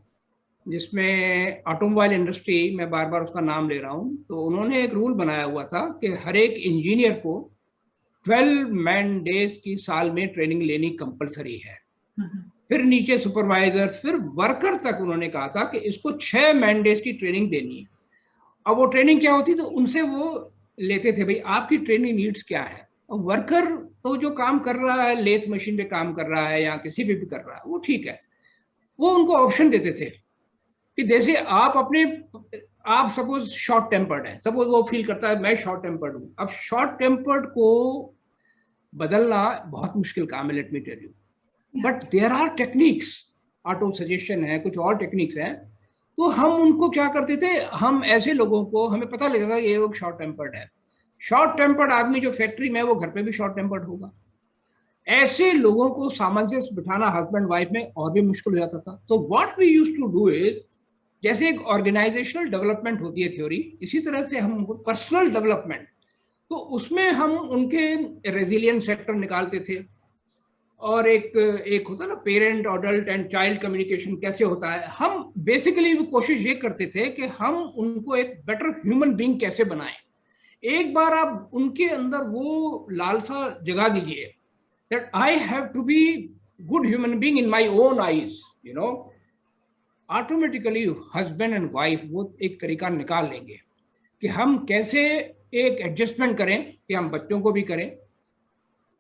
जिसमें ऑटोमोबाइल इंडस्ट्री, मैं बार बार उसका नाम ले रहा हूँ, तो उन्होंने एक रूल बनाया हुआ था कि हर एक इंजीनियर को 12 मैन डेज की साल में ट्रेनिंग लेनी कंपलसरी है। फिर नीचे सुपरवाइजर, फिर वर्कर तक उन्होंने कहा था कि इसको 6 मैन डेज की ट्रेनिंग देनी है। अब वो ट्रेनिंग क्या होती, तो उनसे वो लेते थे भाई आपकी ट्रेनिंग नीड्स क्या है। और वर्कर तो जो काम कर रहा है, लेथ मशीन पे काम कर रहा है या किसी पे भी कर रहा है, वो ठीक है, वो उनको ऑप्शन देते थे कि जैसे आप सपोज शॉर्ट टेम्पर्ड है, सपोज वो फील करता है मैं शॉर्ट टेम्पर्ड हूँ। अब शॉर्ट टेम्पर्ड को बदलना बहुत मुश्किल काम है, let me tell you, but there are techniques, auto suggestion है, कुछ और टेक्निक्स हैं। तो हम उनको क्या करते थे, हम ऐसे लोगों को, हमें पता लगता था ये लोग शॉर्ट टेम्पर्ड है। शॉर्ट टेम्पर्ड आदमी जो फैक्ट्री में है वो घर पे भी शॉर्ट टेम्पर्ड होगा। ऐसे लोगों को सामंजस्य बिठाना हस्बैंड वाइफ में और भी मुश्किल हो जाता था। तो what we used to do is, जैसे एक ऑर्गेनाइजेशनल डेवलपमेंट होती है थ्योरी, इसी तरह से हम पर्सनल डेवलपमेंट, तो उसमें हम उनके रेजिलियंस सेक्टर निकालते थे, और एक होता ना parent, adult and child communication कैसे होता है। हम बेसिकली कोशिश ये करते थे कि हम उनको एक बेटर ह्यूमन बीइंग कैसे बनाएं। एक बार आप उनके अंदर वो लालसा जगा दीजिए that I have to be good human being in my own eyes, automatically husband and wife वो एक तरीका निकाल लेंगे कि हम कैसे एक एडजस्टमेंट करें कि हम बच्चों को भी करें।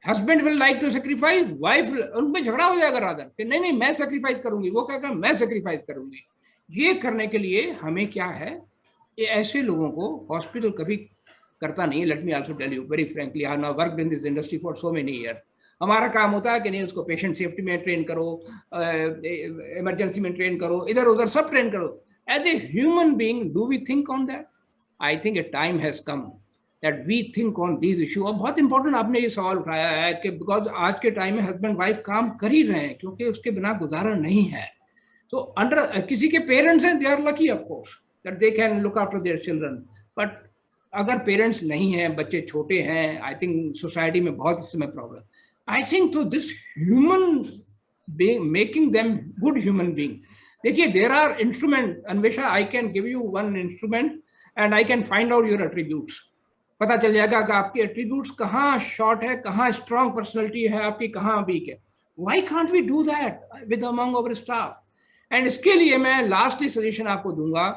Husband will like to sacrifice, wife, उनमें झगड़ा हो जाएगा रादर कि नहीं मैं सेक्रीफाइस करूंगी, वो कहेगा मैं सेक्रीफाइस करूंगी। ये करने के लिए हमें क्या है, ये ऐसे लोगों को हॉस्पिटल कभी करता नहीं, let me also tell you very frankly, I have worked in this industry for so many year. हमारा काम होता है कि नहीं, उसको पेशेंट सेफ्टी में ट्रेन करो, इमरजेंसी में ट्रेन करो, इधर उधर सब ट्रेन करो। As a human being do we think on that? I think a time has come that we think on these issue. और बहुत इंपॉर्टेंट आपने ये सवाल उठाया है कि बिकॉज आज के टाइम में हस्बैंड वाइफ काम कर ही रहे हैं, क्योंकि उसके बिना गुजारा नहीं है। तो अंडर किसी के पेरेंट्स हैं, they are lucky of course that they can look after their children, but अगर पेरेंट्स नहीं हैं, बच्चे छोटे हैं, आई थिंक सोसाइटी में बहुत इस समय problem. I think to this human being, making them good human being. देखिए, there are instrument, Anvesha, I can give you one instrument and I can find out your attributes. पता चल जाएगा कि आपके एट्रीब्यूट्स कहाँ शॉर्ट है, कहाँ स्ट्रॉन्ग पर्सनैलिटी है आपकी, कहाँ वीक है। Why can't we do that with among our staff? And इसके लिए मैं लास्टली सजेशन आपको दूंगा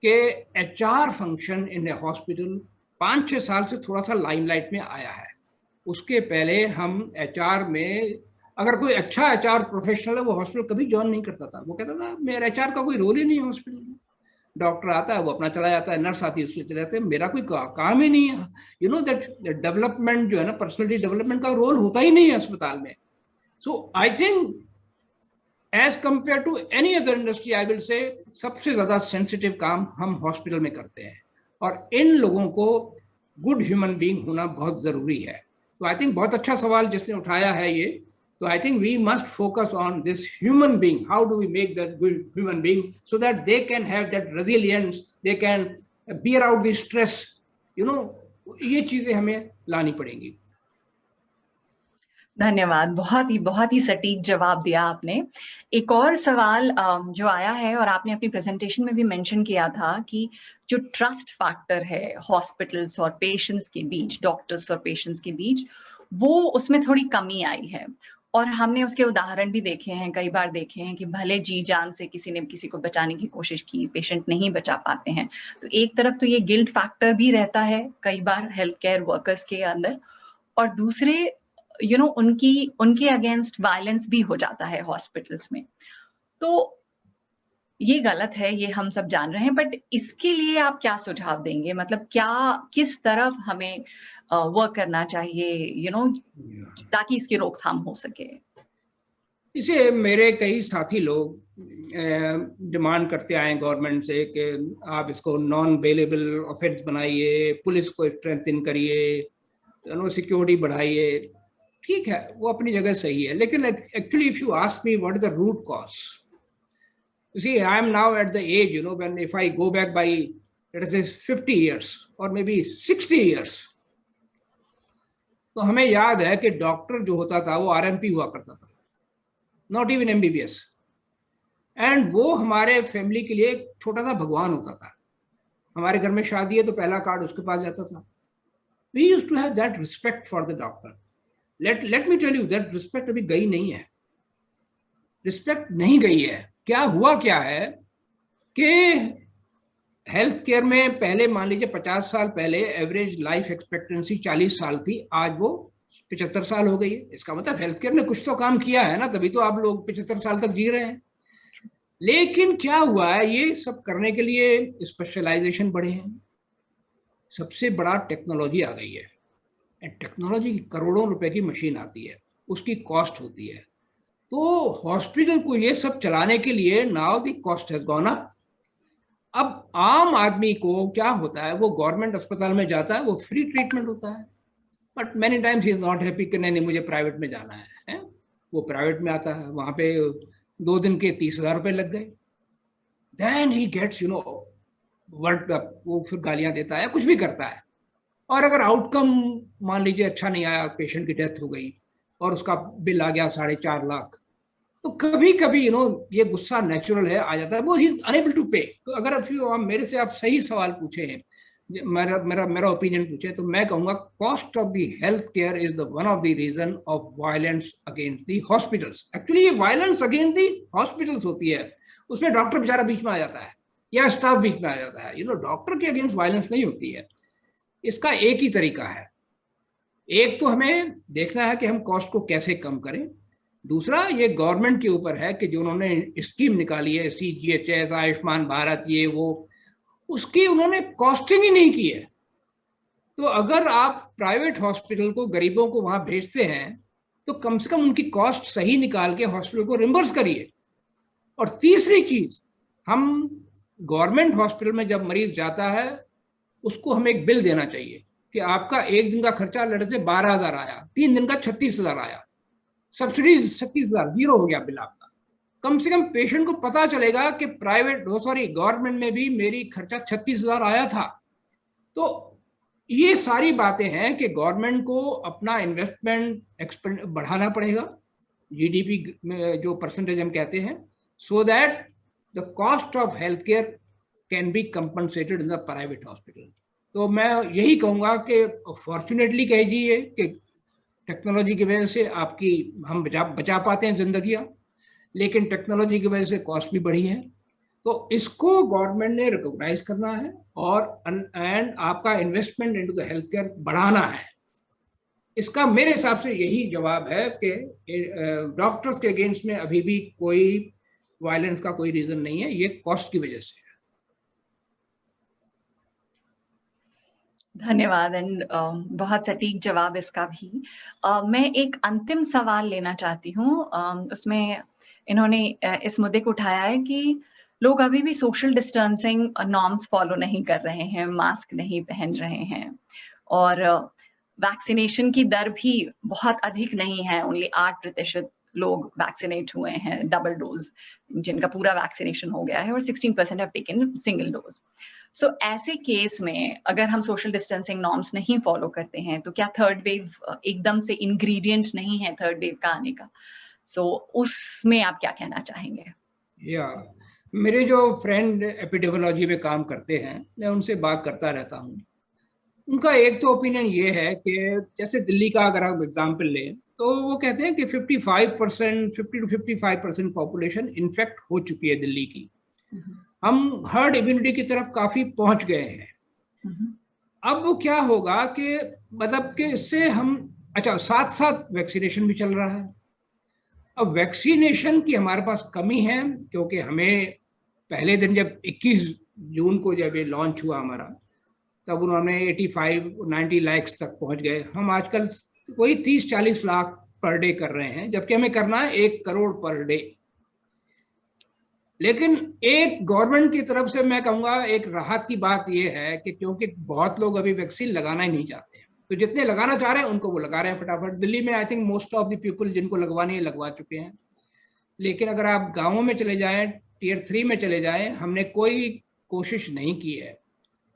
कि HR function in a hospital 5-6 साल से थोड़ा सा लाइमलाइट में आया है। उसके पहले हम एचआर में, अगर कोई अच्छा एचआर प्रोफेशनल है, वो हॉस्पिटल कभी ज्वाइन नहीं करता था। वो कहता था मेरा एचआर का कोई रोल ही नहीं है हॉस्पिटल में। डॉक्टर आता है, वो अपना चला जाता है, नर्स आती है, उससे चले जाते हैं, मेरा कोई काम ही नहीं है। यू नो दैट डेवलपमेंट जो है ना, पर्सनैलिटी डेवलपमेंट का रोल होता ही नहीं है अस्पताल में। So I think as compare to any other industry, I will say सबसे ज्यादा सेंसिटिव काम हम हॉस्पिटल में करते हैं, और इन लोगों को गुड ह्यूमन बीइंग होना बहुत जरूरी है। तो आई थिंक बहुत अच्छा सवाल जिसने उठाया है ये। तो I think we must focus on this human being, how do we make that good human being so that they can have that resilience, they can bear out the stress, you know, ये चीजें हमें लानी पड़ेंगी। धन्यवाद, बहुत ही सटीक जवाब दिया आपने। एक और सवाल जो आया है, और आपने अपनी प्रेजेंटेशन में भी मेंशन किया था, कि जो ट्रस्ट फैक्टर है हॉस्पिटल्स और पेशेंट्स के बीच, डॉक्टर्स और पेशेंट्स के बीच, वो उसमें थोड़ी कमी आई है। और हमने उसके उदाहरण भी देखे हैं, कई बार देखे हैं कि भले जी जान से किसी ने किसी को बचाने की कोशिश की, पेशेंट नहीं बचा पाते हैं। तो एक तरफ तो ये गिल्ट फैक्टर भी रहता है कई बार हेल्थ केयर वर्कर्स के अंदर, और दूसरे उनके अगेंस्ट वायलेंस भी हो जाता है हॉस्पिटल्स में। तो ये गलत है, ये हम सब जान रहे हैं, बट इसके लिए आप क्या सुझाव देंगे? मतलब किस तरफ हमें वर्क करना चाहिए, ताकि इसकी रोकथाम हो सके? इसे मेरे कई साथी लोग डिमांड करते आए गवर्नमेंट से कि आप इसको नॉन बेलेबल ऑफेंस बनाइए, पुलिस को स्ट्रेंथन करिए, सिक्योरिटी बढ़ाइए। ठीक है, वो अपनी जगह सही है, लेकिन actually if you ask me what is the root cause, you see, I am now at the age, when if I go back by, let us say 50 years or maybe 60 years, तो हमें याद है कि doctor जो होता था वो RMP हुआ करता था, नॉट इवन एमबीबीएस, एंड वो हमारे फैमिली के लिए एक छोटा सा भगवान होता था। हमारे घर में शादी है तो पहला कार्ड उसके पास जाता था। We used to have that respect for the doctor. Let me tell you, that respect अभी गई नहीं है, रिस्पेक्ट नहीं गई है। क्या हुआ क्या है कि हेल्थ केयर में पहले मान लीजिए 50 साल पहले एवरेज लाइफ एक्सपेक्टेंसी 40 साल थी, आज वो 75 साल हो गई है। इसका मतलब हेल्थ केयर ने कुछ तो काम किया है ना, तभी तो आप लोग 75 साल तक जी रहे हैं। लेकिन क्या हुआ है, ये सब करने के लिए स्पेशलाइजेशन बढ़े हैं, सबसे बड़ा टेक्नोलॉजी आ गई है। टेक्नोलॉजी की करोड़ों रुपए की मशीन आती है, उसकी कॉस्ट होती है। तो हॉस्पिटल को ये सब चलाने के लिए now the cost has gone up. अब आम आदमी को क्या होता है, वो गवर्नमेंट अस्पताल में जाता है, वो फ्री ट्रीटमेंट होता है, but many times he is not happy कि नहीं मुझे प्राइवेट में जाना है। वो प्राइवेट में आता है, वहां पे 2 दिन के 30,000 रुपए लग गए। Then he gets worked up, वो फिर गालियां देता है, कुछ भी करता है। और अगर आउटकम मान लीजिए अच्छा नहीं आया, पेशेंट की डेथ हो गई और उसका बिल आ गया 4.5 लाख, तो कभी कभी ये गुस्सा नेचुरल है, आ जाता है, वो ही अनेबल टू पे। तो अगर मेरे से आप सही सवाल पूछे हैं, मेरा ओपिनियन पूछे, तो मैं कहूँगा cost of the health care is the one of the reason of violence against the hospitals. Actually ये वायलेंस अगेंस्ट द हॉस्पिटल्स होती है, उसमें डॉक्टर बेचारा बीच में आ जाता है या स्टाफ बीच में आ जाता है। डॉक्टर के अगेंस्ट वायलेंस नहीं होती है। इसका एक ही तरीका है, एक तो हमें देखना है कि हम कॉस्ट को कैसे कम करें, दूसरा ये गवर्नमेंट के ऊपर है कि जो उन्होंने स्कीम निकाली है CGHS, आयुष्मान भारत, ये वो, उसकी उन्होंने कॉस्टिंग ही नहीं की है। तो अगर आप प्राइवेट हॉस्पिटल को, गरीबों को वहां भेजते हैं, तो कम से कम उनकी कॉस्ट सही निकाल के हॉस्पिटल को रिम्बर्स करिए। और तीसरी चीज, हम गवर्नमेंट हॉस्पिटल में जब मरीज जाता है, उसको हमें एक बिल देना चाहिए कि आपका एक दिन का खर्चा लड़के से 12,000 आया, 3 दिन का 36,000 आया, सब्सिडीज 36,000, जीरो हो गया बिल आपका। कम से कम पेशेंट को पता चलेगा कि गवर्नमेंट में भी मेरी खर्चा 36,000 आया था। तो ये सारी बातें हैं कि गवर्नमेंट को अपना इन्वेस्टमेंट बढ़ाना पड़ेगा, जीडीपी में जो परसेंटेज हम कहते हैं, so that the cost of health care can be compensated in the private hospital. तो मैं यही कहूँगा कि फॉर्चुनेटली कहिए कि टेक्नोलॉजी की वजह से हम बचा पाते हैं जिंदगियाँ, लेकिन टेक्नोलॉजी की वजह से कॉस्ट भी बढ़ी है। तो इसको गवर्नमेंट ने रिकॉग्नाइज करना है और एंड आपका investment into the health care बढ़ाना है। इसका मेरे हिसाब से यही जवाब है कि डॉक्टर्स के अगेंस्ट में अभी भी कोई वायलेंस का कोई रीजन नहीं है, ये कॉस्ट की वजह से है। धन्यवाद एंड बहुत सटीक जवाब इसका भी। मैं एक अंतिम सवाल लेना चाहती हूँ। उसमें इन्होंने इस मुद्दे को उठाया है कि लोग अभी भी सोशल डिस्टेंसिंग नॉर्म्स फॉलो नहीं कर रहे हैं, मास्क नहीं पहन रहे हैं, और वैक्सीनेशन की दर भी बहुत अधिक नहीं है। ओनली 8% लोग वैक्सीनेट हुए हैं डबल डोज, जिनका पूरा वैक्सीनेशन हो गया है, और 16% हैव टेकन सिंगल डोज। सो ऐसे केस में अगर हम सोशल डिस्टेंसिंग नॉर्म्स नहीं फॉलो करते हैं, तो क्या थर्ड वेव एकदम से इंग्रेडिएंट नहीं है थर्ड वेव का आने का? सो उसमें आप क्या कहना चाहेंगे? मेरे जो फ्रेंड एपिडेमियोलॉजी में काम करते हैं, मैं उनसे बात करता रहता हूँ। उनका एक तो ओपिनियन ये है कि जैसे दिल्ली का अगर हम एग्जाम्पल लें, तो वो कहते हैं कि 50 to 55% पॉपुलेशन इन्फेक्ट हो चुकी है दिल्ली की। हम हर्ड इम्यूनिटी की तरफ काफी पहुंच गए हैं। अब क्या होगा कि मतलब कि इससे हम, अच्छा, साथ साथ वैक्सीनेशन भी चल रहा है। अब वैक्सीनेशन की हमारे पास कमी है, क्योंकि हमें पहले दिन जब 21 जून को जब ये लॉन्च हुआ हमारा, तब उन्होंने 85-90 लाख तक पहुंच गए। हम आजकल वही 30-40 लाख पर डे कर रहे हैं, जबकि हमें करना है 1 करोड़ पर डे। लेकिन एक गवर्नमेंट की तरफ से मैं कहूँगा एक राहत की बात यह है कि क्योंकि बहुत लोग अभी वैक्सीन लगाना ही नहीं चाहते हैं, तो जितने लगाना चाह रहे हैं उनको वो लगा रहे हैं फटाफट। दिल्ली में I think most of the people जिनको लगवानी है लगवा चुके हैं। लेकिन अगर आप गाँवों में चले जाएं, टियर 3 में चले जाएं, हमने कोई कोशिश नहीं की है।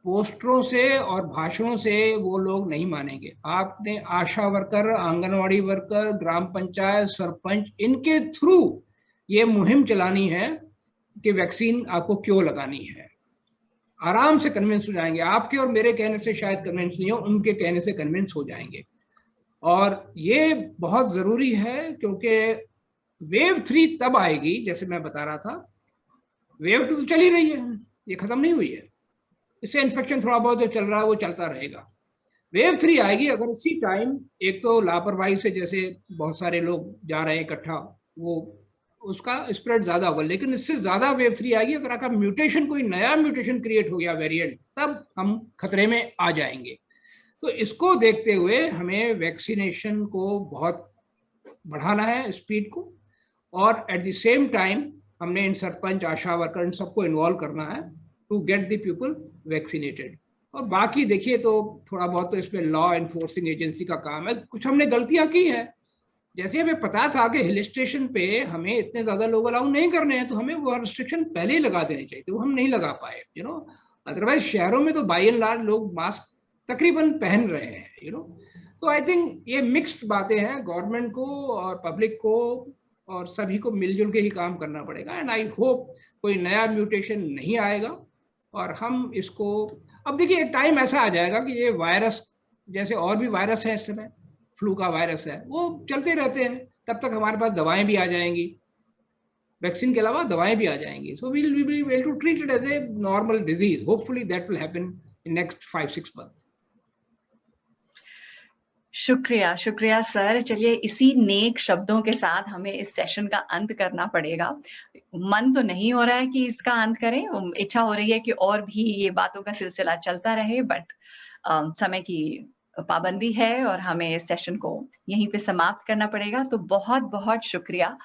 पोस्टरों से और भाषणों से वो लोग नहीं मानेंगे। आपने आशा वर्कर, आंगनवाड़ी वर्कर, ग्राम पंचायत, सरपंच, इनके थ्रू ये मुहिम चलानी है कि वैक्सीन आपको क्यों लगानी है। आराम से कन्विंस हो जाएंगे। आपके और मेरे कहने से शायद कन्विंस नहीं हो, उनके कहने से कन्विंस हो जाएंगे। और ये बहुत जरूरी है, क्योंकि वेव 3 तब आएगी, जैसे मैं बता रहा था, वेव 2 तो चल ही रही है, ये खत्म नहीं हुई है। इससे इन्फेक्शन थोड़ा बहुत जो चल रहा है वो चलता रहेगा। वेव 3 आएगी अगर इसी टाइम, एक तो लापरवाही से जैसे बहुत सारे लोग जा रहे हैं इकट्ठा, वो उसका स्प्रेड ज्यादा होगा। लेकिन इससे ज्यादा वेव 3 आएगी अगर आपका म्यूटेशन, कोई नया म्यूटेशन क्रिएट हो गया वेरिएंट, तब हम खतरे में आ जाएंगे। तो इसको देखते हुए हमें वैक्सीनेशन को बहुत बढ़ाना है, स्पीड को, और एट द सेम टाइम हमने इन सरपंच, आशा वर्कर, इन सबको इन्वॉल्व करना है to get the people vaccinated. और बाकी देखिए तो थोड़ा बहुत तो इसमें लॉ एनफोर्सिंग एजेंसी का काम है। कुछ हमने गलतियां की हैं, जैसे हमें पता था कि हिल स्टेशन पे हमें इतने ज्यादा लोग अलाउ नहीं करने हैं, तो हमें वो रिस्ट्रिक्शन पहले ही लगा देने चाहिए, वो हम नहीं लगा पाए, अदरवाइज शहरों में तो बाई एंड लार्ज लोग मास्क तकरीबन पहन रहे हैं, तो आई थिंक ये मिक्स्ड बातें हैं। गवर्नमेंट को और पब्लिक को और सभी को मिलजुल के ही काम करना पड़ेगा। एंड आई होप कोई नया म्यूटेशन नहीं आएगा और हम इसको, अब देखिए एक टाइम ऐसा आ जाएगा कि ये वायरस, जैसे और भी वायरस है इस समय, फ्लू का वायरस है, वो चलते रहते हैं, तब तक हमारे पास दवाएं भी आ जाएंगी, वैक्सीन के अलावा दवाएं भी आ जाएंगी। So we will be able to treat it as a normal disease. Hopefully that will happen in next 5-6 month. शुक्रिया, शुक्रिया सर। चलिए इसी नेक शब्दों के साथ हमें इस सेशन का अंत करना पड़ेगा। मन तो नहीं हो रहा है कि इसका अंत करें, इच्छा हो रही है कि और भी ये बातों का सिलसिला चलता रहे, बट समय की पाबंदी है और हमें इस सेशन को यहीं पे समाप्त करना पड़ेगा। तो बहुत बहुत शुक्रिया।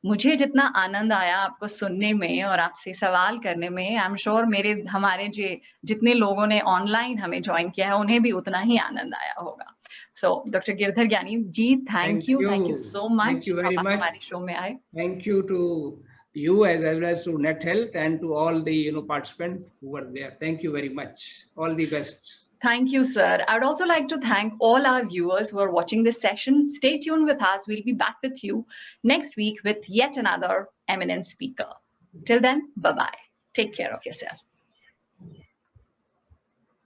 मुझे जितना आनंद आया आपको सुनने में और आपसे सवाल करने में, आई एम श्योर हमारे जितने लोगों ने ऑनलाइन हमें ज्वाइन किया है उन्हें भी उतना ही आनंद आया होगा। सो डॉक्टर गिरधर ज्ञानी जी, थैंक यू सो मच हमारे शो में आए। Thank you to you as well as to NetHealth and to all the participants who were there. Thank you very much. All the best. Thank you, sir. I would also like to thank all our viewers who are watching this session. Stay tuned with us. We'll be back with you next week with yet another eminent speaker. Till then, bye-bye. Take care of yourself.